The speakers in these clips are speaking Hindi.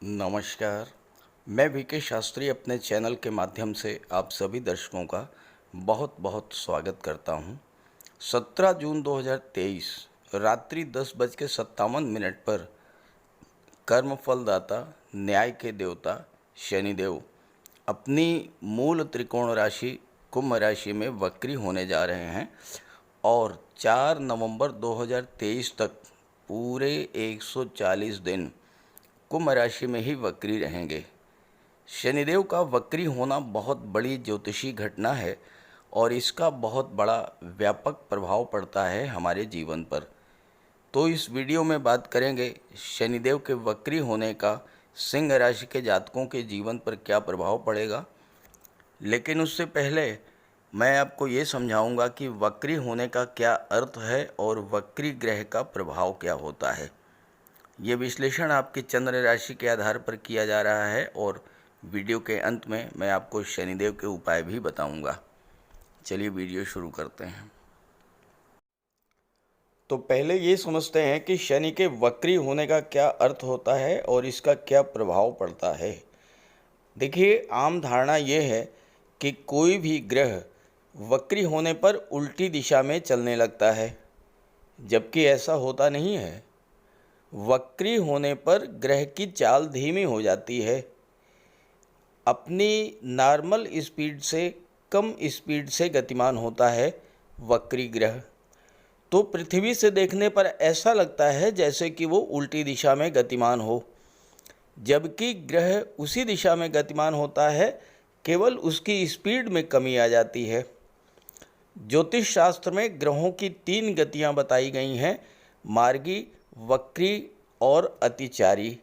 नमस्कार। मैं वीके शास्त्री अपने चैनल के माध्यम से आप सभी दर्शकों का बहुत बहुत स्वागत करता हूं। 17 जून 2023 रात्रि 10:57 पर कर्मफलदाता न्याय के देवता शनिदेव अपनी मूल त्रिकोण राशि कुंभ राशि में वक्री होने जा रहे हैं और 4 नवंबर 2023 तक पूरे 140 दिन कुंभ राशि में ही वक्री रहेंगे। शनिदेव का वक्री होना बहुत बड़ी ज्योतिषी घटना है और इसका बहुत बड़ा व्यापक प्रभाव पड़ता है हमारे जीवन पर। तो इस वीडियो में बात करेंगे शनिदेव के वक्री होने का सिंह राशि के जातकों के जीवन पर क्या प्रभाव पड़ेगा। लेकिन उससे पहले मैं आपको ये समझाऊंगा कि वक्री होने का क्या अर्थ है और वक्री ग्रह का प्रभाव क्या होता है। ये विश्लेषण आपकी चंद्र राशि के आधार पर किया जा रहा है और वीडियो के अंत में मैं आपको शनिदेव के उपाय भी बताऊंगा। चलिए वीडियो शुरू करते हैं। तो पहले ये समझते हैं कि शनि के वक्री होने का क्या अर्थ होता है और इसका क्या प्रभाव पड़ता है। देखिए, आम धारणा ये है कि कोई भी ग्रह वक्री होने पर उल्टी दिशा में चलने लगता है, जबकि ऐसा होता नहीं है। वक्री होने पर ग्रह की चाल धीमी हो जाती है, अपनी नॉर्मल स्पीड से कम स्पीड से गतिमान होता है वक्री ग्रह। तो पृथ्वी से देखने पर ऐसा लगता है जैसे कि वो उल्टी दिशा में गतिमान हो, जबकि ग्रह उसी दिशा में गतिमान होता है, केवल उसकी स्पीड में कमी आ जाती है। ज्योतिष शास्त्र में ग्रहों की 3 गतियां बताई गई हैं: मार्गी, वक्री और अतिचारी।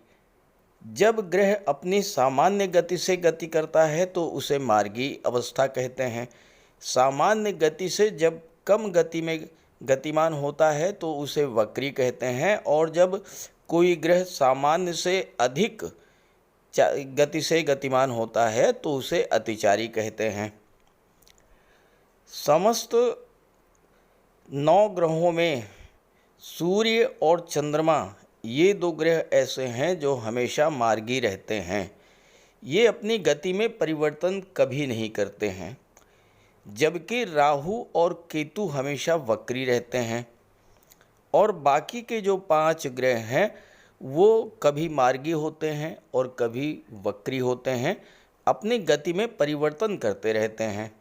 जब ग्रह अपनी सामान्य गति से गति करता है तो उसे मार्गी अवस्था कहते हैं। सामान्य गति से जब कम गति में गतिमान होता है तो उसे वक्री कहते हैं, और जब कोई ग्रह सामान्य से अधिक गति से गतिमान होता है तो उसे अतिचारी कहते हैं। समस्त 9 ग्रहों में सूर्य और चंद्रमा, ये 2 ग्रह ऐसे हैं जो हमेशा मार्गी रहते हैं। ये अपनी गति में परिवर्तन कभी नहीं करते हैं, जबकि राहु और केतु हमेशा वक्री रहते हैं। और बाकी के जो 5 ग्रह हैं वो कभी मार्गी होते हैं और कभी वक्री होते हैं, अपनी गति में परिवर्तन करते रहते हैं।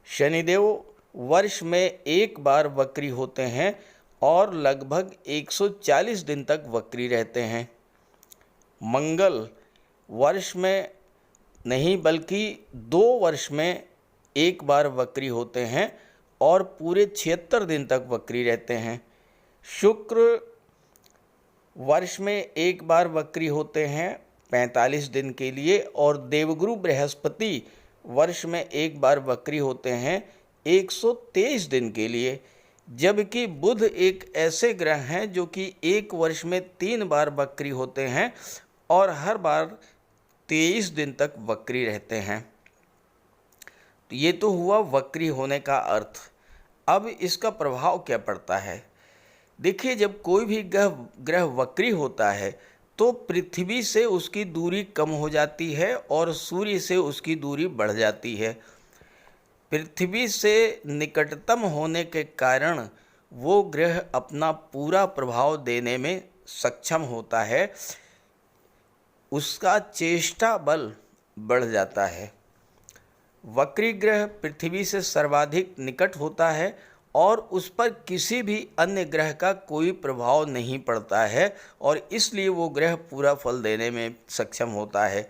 शनिदेव वर्ष में एक बार वक्री होते हैं और लगभग 140 दिन तक वक्री रहते हैं। मंगल वर्ष में नहीं बल्कि 2 वर्ष में एक बार वक्री होते हैं और पूरे 76 दिन तक वक्री रहते हैं। शुक्र वर्ष में एक बार वक्री होते हैं 45 दिन के लिए, और देवगुरु बृहस्पति वर्ष में एक बार वक्री होते हैं 123 दिन के लिए। जबकि बुध एक ऐसे ग्रह हैं जो कि एक वर्ष में 3 बार वक्री होते हैं और हर बार 23 दिन तक वक्री रहते हैं। तो ये तो हुआ वक्री होने का अर्थ। अब इसका प्रभाव क्या पड़ता है। देखिए, जब कोई भी ग्रह वक्री होता है तो पृथ्वी से उसकी दूरी कम हो जाती है और सूर्य से उसकी दूरी बढ़ जाती है। पृथ्वी से निकटतम होने के कारण वो ग्रह अपना पूरा प्रभाव देने में सक्षम होता है, उसका चेष्टा बल बढ़ जाता है। वक्री ग्रह पृथ्वी से सर्वाधिक निकट होता है और उस पर किसी भी अन्य ग्रह का कोई प्रभाव नहीं पड़ता है, और इसलिए वो ग्रह पूरा फल देने में सक्षम होता है।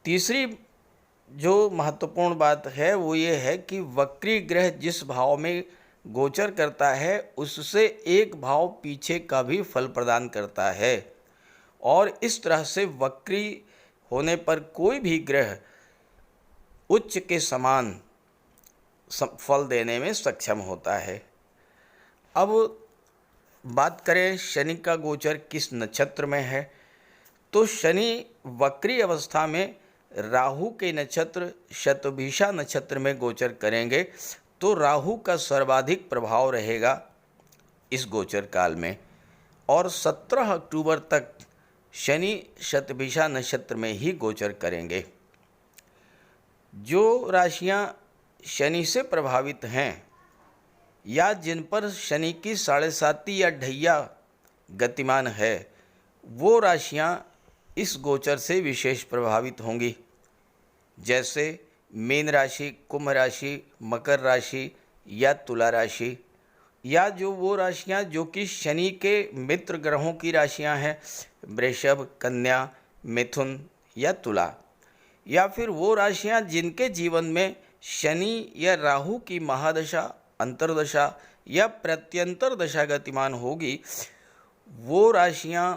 तीसरी जो महत्वपूर्ण बात है वो ये है कि वक्री ग्रह जिस भाव में गोचर करता है उससे एक भाव पीछे का भी फल प्रदान करता है, और इस तरह से वक्री होने पर कोई भी ग्रह उच्च के समान फल देने में सक्षम होता है। अब बात करें शनि का गोचर किस नक्षत्र में है, तो शनि वक्री अवस्था में राहु के नक्षत्र शतभिषा नक्षत्र में गोचर करेंगे तो राहु का सर्वाधिक प्रभाव रहेगा इस गोचर काल में, और 17 अक्टूबर तक शनि शतभिषा नक्षत्र में ही गोचर करेंगे। जो राशियां शनि से प्रभावित हैं या जिन पर शनि की 7.5 या ढैया गतिमान है, वो राशियां इस गोचर से विशेष प्रभावित होंगी। जैसे मीन राशि, कुंभ राशि, मकर राशि या तुला राशि, या जो वो राशियां जो कि शनि के मित्र ग्रहों की राशियां हैं, वृषभ, कन्या, मिथुन या तुला, या फिर वो राशियां जिनके जीवन में शनि या राहु की महादशा, अंतर्दशा या प्रत्यंतर दशा गतिमान होगी, वो राशियां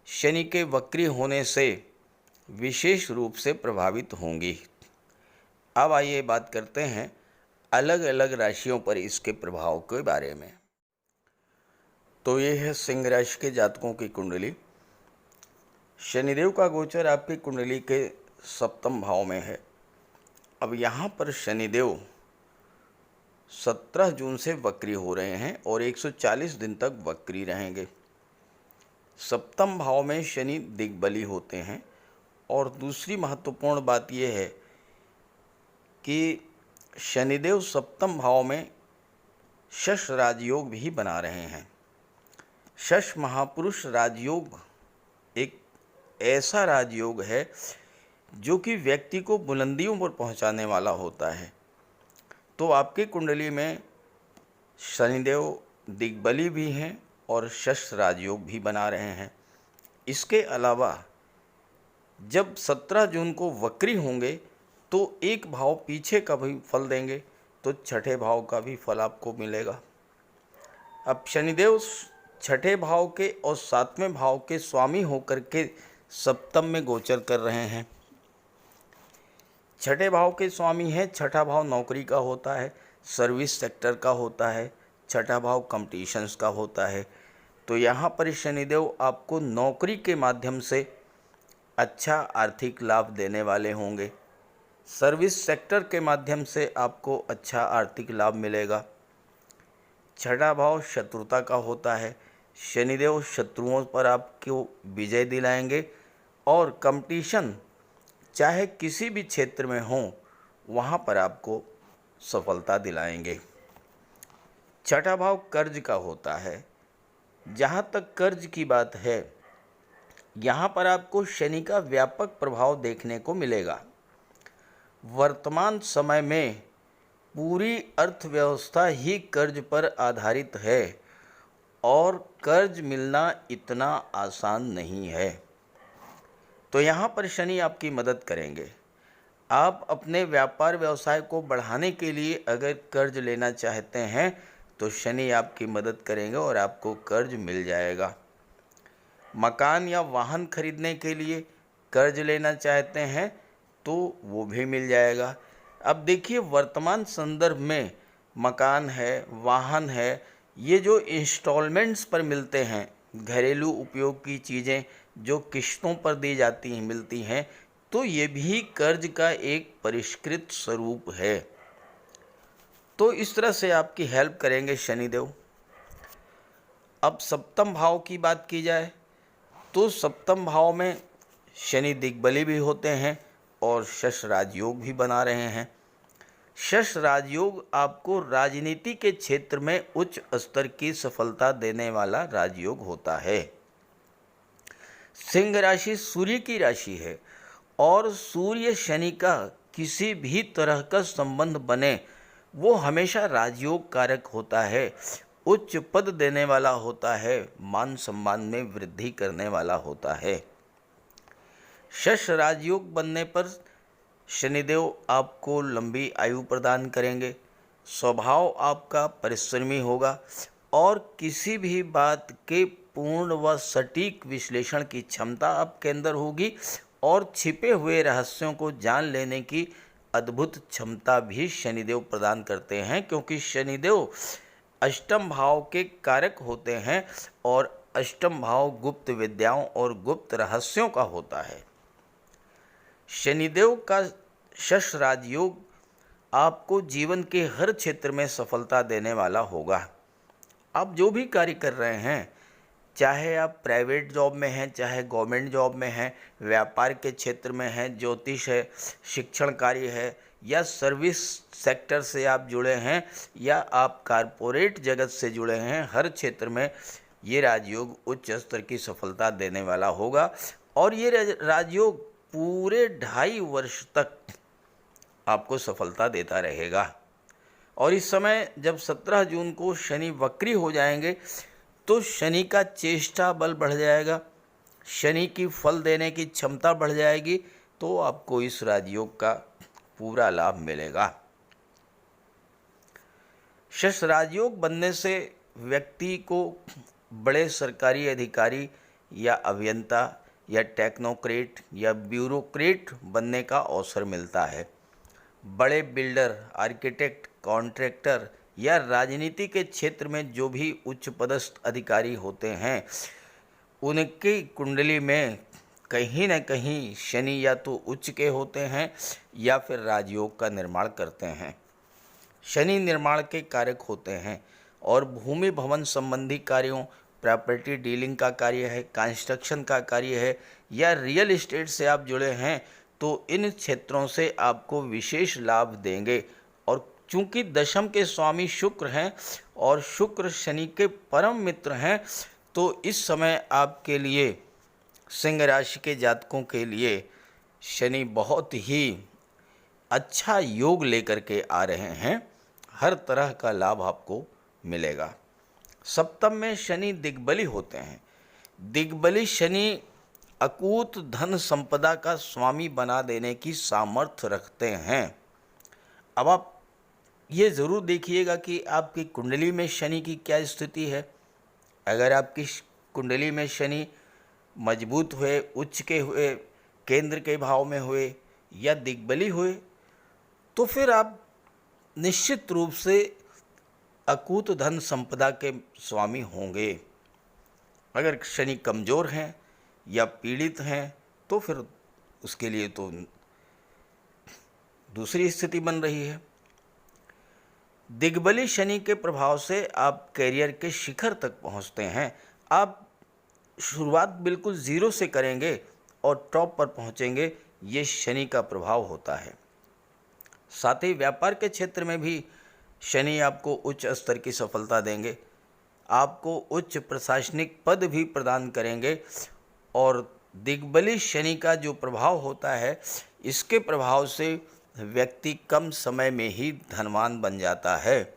शनि के वक्री होने से विशेष रूप से प्रभावित होंगी। अब आइए बात करते हैं अलग अलग राशियों पर इसके प्रभाव के बारे में। तो ये है सिंह राशि के जातकों की कुंडली। शनिदेव का गोचर आपकी कुंडली के 7वें भाव में है। अब यहाँ पर शनिदेव 17 जून से वक्री हो रहे हैं और 140 दिन तक वक्री रहेंगे। 7वें भाव में शनि दिग्बली होते हैं। और दूसरी महत्वपूर्ण बात यह है कि शनिदेव 7वें भाव में शश राजयोग भी बना रहे हैं। शश महापुरुष राजयोग एक ऐसा राजयोग है जो कि व्यक्ति को बुलंदियों पर पहुंचाने वाला होता है। तो आपकी कुंडली में शनिदेव दिग्बली भी हैं और शश राजयोग भी बना रहे हैं। इसके अलावा जब 17 जून को वक्री होंगे तो एक भाव पीछे का भी फल देंगे, तो छठे भाव का भी फल आपको मिलेगा। अब शनिदेव छठे भाव के और 7वें भाव के स्वामी होकर के सप्तम में गोचर कर रहे हैं। छठे भाव के स्वामी हैं। छठा भाव नौकरी का होता है, सर्विस सेक्टर का होता है, छठा भाव कॉम्पिटिशन्स का होता है। तो यहाँ पर शनिदेव आपको नौकरी के माध्यम से अच्छा आर्थिक लाभ देने वाले होंगे। सर्विस सेक्टर के माध्यम से आपको अच्छा आर्थिक लाभ मिलेगा। छठा भाव शत्रुता का होता है। शनिदेव शत्रुओं पर आपको विजय दिलाएंगे और कंपटीशन चाहे किसी भी क्षेत्र में हो, वहाँ पर आपको सफलता दिलाएंगे। छठा भाव कर्ज का होता है। जहाँ तक कर्ज की बात है, यहाँ पर आपको शनि का व्यापक प्रभाव देखने को मिलेगा। वर्तमान समय में पूरी अर्थव्यवस्था ही कर्ज पर आधारित है और कर्ज मिलना इतना आसान नहीं है। तो यहाँ पर शनि आपकी मदद करेंगे। आप अपने व्यापार व्यवसाय को बढ़ाने के लिए अगर कर्ज लेना चाहते हैं तो शनि आपकी मदद करेंगे और आपको कर्ज मिल जाएगा। मकान या वाहन खरीदने के लिए कर्ज लेना चाहते हैं तो वो भी मिल जाएगा। अब देखिए, वर्तमान संदर्भ में मकान है, वाहन है, ये जो इंस्टॉलमेंट्स पर मिलते हैं, घरेलू उपयोग की चीज़ें जो किश्तों पर दी जाती हैं, मिलती हैं, तो ये भी कर्ज का एक परिष्कृत स्वरूप है। तो इस तरह से आपकी हेल्प करेंगे शनिदेव। अब सप्तम भाव की बात की जाए तो सप्तम भाव में शनि दिग्बली भी होते हैं और शश राजयोग भी बना रहे हैं। शश राजयोग आपको राजनीति के क्षेत्र में उच्च स्तर की सफलता देने वाला राजयोग होता है। सिंह राशि सूर्य की राशि है और सूर्य शनि का किसी भी तरह का संबंध बने वो हमेशा राजयोग कारक होता है, उच्च पद देने वाला होता है, मान सम्मान में वृद्धि करने वाला होता है। शश राजयोग बनने पर शनिदेव आपको लंबी आयु प्रदान करेंगे। स्वभाव आपका परिश्रमी होगा और किसी भी बात के पूर्ण व सटीक विश्लेषण की क्षमता आपके अंदर होगी और छिपे हुए रहस्यों को जान लेने की अद्भुत क्षमता भी शनिदेव प्रदान करते हैं, क्योंकि शनिदेव अष्टम भाव के कारक होते हैं और अष्टम भाव गुप्त विद्याओं और गुप्त रहस्यों का होता है। शनिदेव का शश राजयोग आपको जीवन के हर क्षेत्र में सफलता देने वाला होगा। आप जो भी कार्य कर रहे हैं, चाहे आप प्राइवेट जॉब में हैं, चाहे गवर्नमेंट जॉब में हैं, व्यापार के क्षेत्र में हैं, ज्योतिष है, शिक्षण कार्य है, या सर्विस सेक्टर से आप जुड़े हैं, या आप कारपोरेट जगत से जुड़े हैं, हर क्षेत्र में ये राजयोग उच्च स्तर की सफलता देने वाला होगा। और ये राजयोग पूरे 2.5 वर्ष तक आपको सफलता देता रहेगा। और इस समय जब 17 जून को शनि वक्री हो जाएंगे तो शनि का चेष्टा बल बढ़ जाएगा, शनि की फल देने की क्षमता बढ़ जाएगी, तो आपको इस राजयोग का पूरा लाभ मिलेगा। शश राजयोग बनने से व्यक्ति को बड़े सरकारी अधिकारी या अभियंता या टेक्नोक्रेट या ब्यूरोक्रेट बनने का अवसर मिलता है। बड़े बिल्डर, आर्किटेक्ट, कॉन्ट्रैक्टर या राजनीति के क्षेत्र में जो भी उच्च पदस्थ अधिकारी होते हैं, उनकी कुंडली में कहीं न कहीं शनि या तो उच्च के होते हैं या फिर राजयोग का निर्माण करते हैं। शनि निर्माण के कारक होते हैं और भूमि भवन संबंधी कार्यों, प्रॉपर्टी डीलिंग का कार्य है, कंस्ट्रक्शन का कार्य है, या रियल एस्टेट से आप जुड़े हैं तो इन क्षेत्रों से आपको विशेष लाभ देंगे। और चूंकि दशम के स्वामी शुक्र हैं और शुक्र शनि के परम मित्र हैं, तो इस समय आपके लिए, सिंह राशि के जातकों के लिए, शनि बहुत ही अच्छा योग लेकर के आ रहे हैं। हर तरह का लाभ आपको मिलेगा। सप्तम में शनि दिग्बली होते हैं। दिग्बली शनि अकूत धन संपदा का स्वामी बना देने की सामर्थ्य रखते हैं। अब आप ये ज़रूर देखिएगा कि आपकी कुंडली में शनि की क्या स्थिति है। अगर आपकी कुंडली में शनि मजबूत हुए, उच्च के हुए, केंद्र के भाव में हुए या दिग्बली हुए, तो फिर आप निश्चित रूप से अकूत धन संपदा के स्वामी होंगे। अगर शनि कमज़ोर हैं या पीड़ित हैं तो फिर उसके लिए तो दूसरी स्थिति बन रही है। दिग्बली शनि के प्रभाव से आप कैरियर के शिखर तक पहुंचते हैं। आप शुरुआत बिल्कुल ज़ीरो से करेंगे और टॉप पर पहुंचेंगे, ये शनि का प्रभाव होता है। साथ ही व्यापार के क्षेत्र में भी शनि आपको उच्च स्तर की सफलता देंगे, आपको उच्च प्रशासनिक पद भी प्रदान करेंगे। और दिग्बली शनि का जो प्रभाव होता है, इसके प्रभाव से व्यक्ति कम समय में ही धनवान बन जाता है।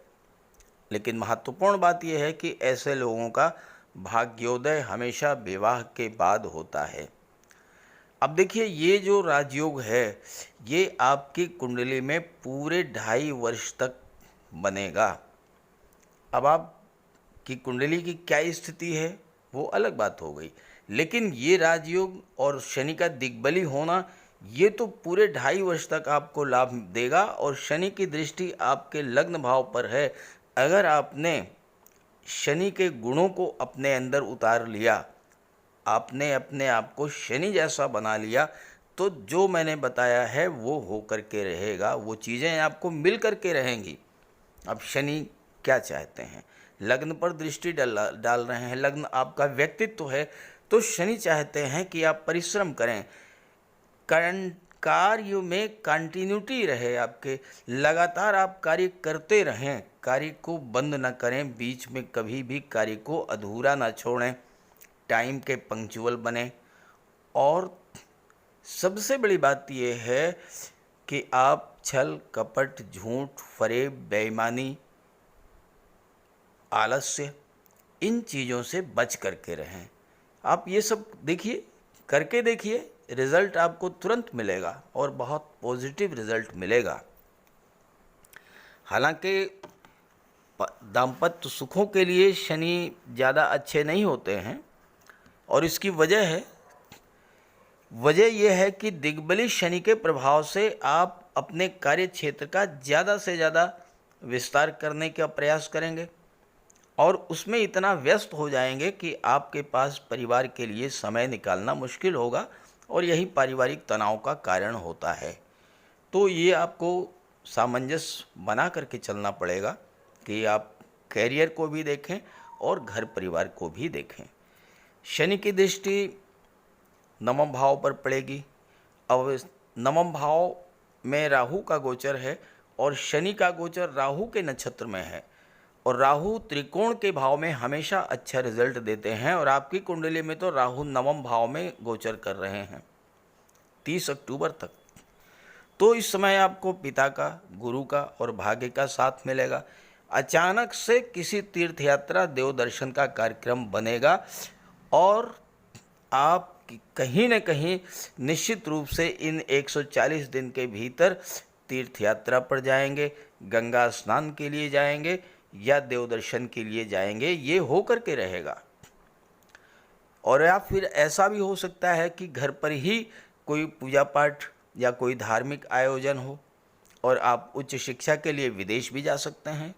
लेकिन महत्वपूर्ण बात यह है कि ऐसे लोगों का भाग्योदय हमेशा विवाह के बाद होता है। अब देखिए, ये जो राजयोग है ये आपकी कुंडली में पूरे 2.5 वर्ष तक बनेगा। अब आपकी कुंडली की क्या स्थिति है वो अलग बात हो गई, लेकिन ये राजयोग और शनि का दिग्बली होना ये तो पूरे 2.5 वर्ष तक आपको लाभ देगा। और शनि की दृष्टि आपके लग्न भाव पर है। अगर आपने शनि के गुणों को अपने अंदर उतार लिया, आपने अपने आप को शनि जैसा बना लिया, तो जो मैंने बताया है वो हो कर के रहेगा, वो चीज़ें आपको मिल कर के रहेंगी। अब शनि क्या चाहते हैं? लग्न पर दृष्टि डाल रहे हैं, लग्न आपका व्यक्तित्व है, तो शनि चाहते हैं कि आप परिश्रम करें, कार्य में कंटिन्यूटी रहे, आपके लगातार आप कार्य करते रहें, कार्य को बंद न करें, बीच में कभी भी कार्य को अधूरा ना छोड़ें, टाइम के पंक्चुअल बने। और सबसे बड़ी बात यह है कि आप छल कपट, झूठ, फरेब, बेईमानी, आलस्य, इन चीज़ों से बच करके रहें। आप ये सब देखिए, करके देखिए, रिज़ल्ट आपको तुरंत मिलेगा और बहुत पॉजिटिव रिज़ल्ट मिलेगा। हालांकि दाम्पत्य सुखों के लिए शनि ज़्यादा अच्छे नहीं होते हैं और इसकी वजह यह है कि दिग्बली शनि के प्रभाव से आप अपने कार्य क्षेत्र का ज़्यादा से ज़्यादा विस्तार करने का प्रयास करेंगे और उसमें इतना व्यस्त हो जाएंगे कि आपके पास परिवार के लिए समय निकालना मुश्किल होगा और यही पारिवारिक तनाव का कारण होता है। तो ये आपको सामंजस्य बना करके चलना पड़ेगा कि आप कैरियर को भी देखें और घर परिवार को भी देखें। शनि की दृष्टि नवम भाव पर पड़ेगी। अब नवम भाव में राहु का गोचर है और शनि का गोचर राहु के नक्षत्र में है, और राहु त्रिकोण के भाव में हमेशा अच्छा रिजल्ट देते हैं, और आपकी कुंडली में तो राहु नवम भाव में गोचर कर रहे हैं 30 अक्टूबर तक। तो इस समय आपको पिता का, गुरु का और भाग्य का साथ मिलेगा। अचानक से किसी तीर्थ यात्रा, देव दर्शन का कार्यक्रम बनेगा और आप कहीं न कहीं निश्चित रूप से इन 140 दिन के भीतर तीर्थ यात्रा पर जाएंगे, गंगा स्नान के लिए जाएंगे या देव दर्शन के लिए जाएंगे, ये हो कर के रहेगा। और या फिर ऐसा भी हो सकता है कि घर पर ही कोई पूजा पाठ या कोई धार्मिक आयोजन हो और आप उच्च शिक्षा के लिए विदेश भी जा सकते हैं।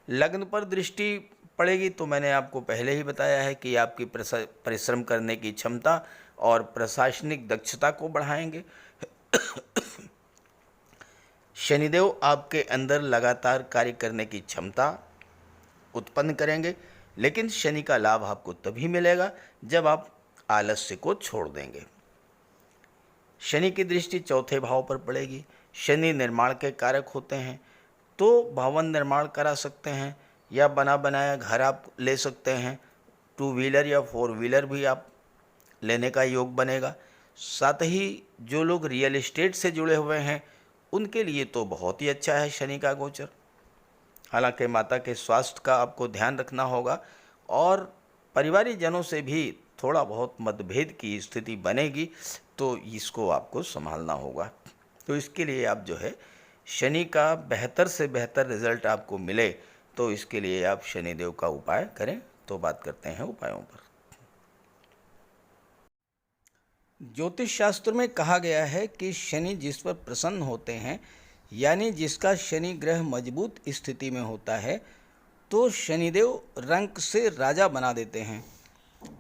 लग्न पर दृष्टि पड़ेगी तो मैंने आपको पहले ही बताया है कि आपकी परिश्रम करने की क्षमता और प्रशासनिक दक्षता को बढ़ाएंगे। शनिदेव आपके अंदर लगातार कार्य करने की क्षमता उत्पन्न करेंगे, लेकिन शनि का लाभ आपको तभी मिलेगा जब आप आलस्य को छोड़ देंगे। शनि की दृष्टि चौथे भाव पर पड़ेगी। शनि निर्माण के कारक होते हैं, तो भवन निर्माण करा सकते हैं या बना बनाया घर आप ले सकते हैं। 2 व्हीलर या 4 व्हीलर भी आप लेने का योग बनेगा। साथ ही जो लोग रियल एस्टेट से जुड़े हुए हैं उनके लिए तो बहुत ही अच्छा है शनि का गोचर। हालांकि माता के स्वास्थ्य का आपको ध्यान रखना होगा और परिवारिक जनों से भी थोड़ा बहुत मतभेद की स्थिति बनेगी, तो इसको आपको संभालना होगा। तो इसके लिए आप जो है शनि का बेहतर से बेहतर रिजल्ट आपको मिले, तो इसके लिए आप शनिदेव का उपाय करें। तो बात करते हैं उपायों पर। ज्योतिष शास्त्र में कहा गया है कि शनि जिस पर प्रसन्न होते हैं, यानी जिसका शनि ग्रह मजबूत स्थिति में होता है, तो शनिदेव रंक से राजा बना देते हैं,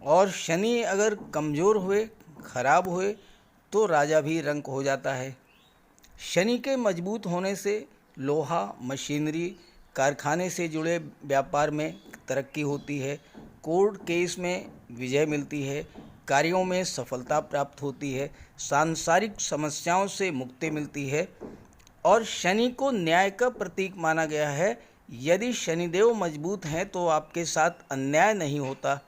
और शनि अगर कमज़ोर हुए, खराब हुए, तो राजा भी रंक हो जाता है। शनि के मजबूत होने से लोहा, मशीनरी, कारखाने से जुड़े व्यापार में तरक्की होती है, कोर्ट केस में विजय मिलती है, कार्यों में सफलता प्राप्त होती है, सांसारिक समस्याओं से मुक्ति मिलती है। और शनि को न्याय का प्रतीक माना गया है। यदि शनिदेव मजबूत हैं तो आपके साथ अन्याय नहीं होता।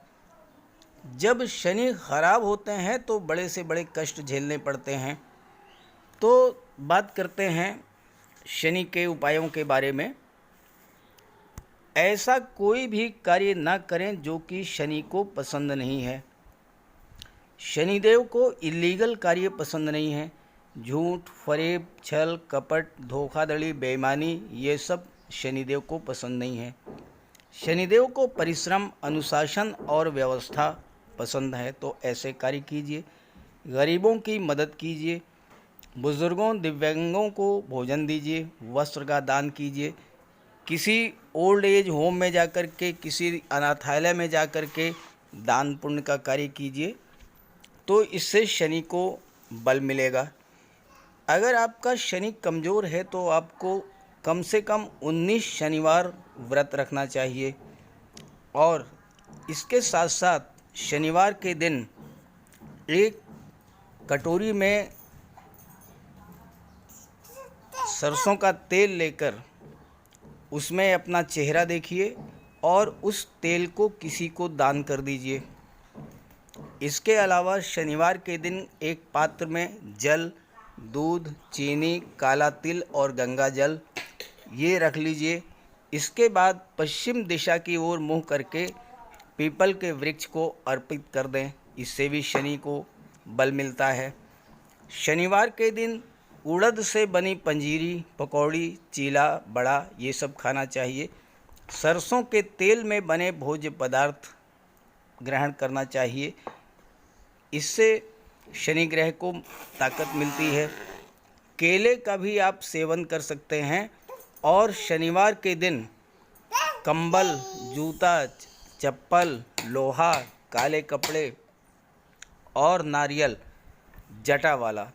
जब शनि खराब होते हैं तो बड़े से बड़े कष्ट झेलने पड़ते हैं। तो बात करते हैं शनि के उपायों के बारे में। ऐसा कोई भी कार्य ना करें जो कि शनि को पसंद नहीं है। शनिदेव को इलीगल कार्य पसंद नहीं है। झूठ, फरेब, छल, कपट, धोखाधड़ी, बेईमानी, ये सब शनिदेव को पसंद नहीं है। शनिदेव को परिश्रम, अनुशासन और व्यवस्था पसंद है, तो ऐसे कार्य कीजिए। गरीबों की मदद कीजिए, बुजुर्गों, दिव्यांगों को भोजन दीजिए, वस्त्र का दान कीजिए, किसी ओल्ड एज होम में जाकर के, किसी अनाथालय में जाकर के दान पुण्य का कार्य कीजिए, तो इससे शनि को बल मिलेगा। अगर आपका शनि कमज़ोर है तो आपको कम से कम 19 शनिवार व्रत रखना चाहिए, और इसके साथ साथ शनिवार के दिन एक कटोरी में सरसों का तेल लेकर उसमें अपना चेहरा देखिए और उस तेल को किसी को दान कर दीजिए। इसके अलावा शनिवार के दिन एक पात्र में जल, दूध, चीनी, काला तिल और गंगा जल ये रख लीजिए। इसके बाद पश्चिम दिशा की ओर मुँह करके पीपल के वृक्ष को अर्पित कर दें। इससे भी शनि को बल मिलता है। शनिवार के दिन उड़द से बनी पंजीरी, पकौड़ी, चीला, बड़ा ये सब खाना चाहिए। सरसों के तेल में बने भोज्य पदार्थ ग्रहण करना चाहिए। इससे शनि ग्रह को ताकत मिलती है। केले का भी आप सेवन कर सकते हैं। और शनिवार के दिन कंबल, जूता, चप्पल, लोहा, काले कपड़े और नारियल जटा वाला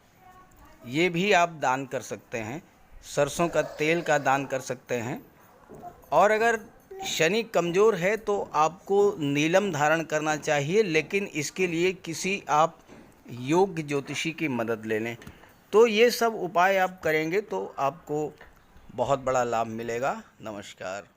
ये भी आप दान कर सकते हैं। सरसों का तेल का दान कर सकते हैं। और अगर शनि कमज़ोर है तो आपको नीलम धारण करना चाहिए, लेकिन इसके लिए किसी आप योग्य ज्योतिषी की मदद ले लें। तो ये सब उपाय आप करेंगे तो आपको बहुत बड़ा लाभ मिलेगा। नमस्कार।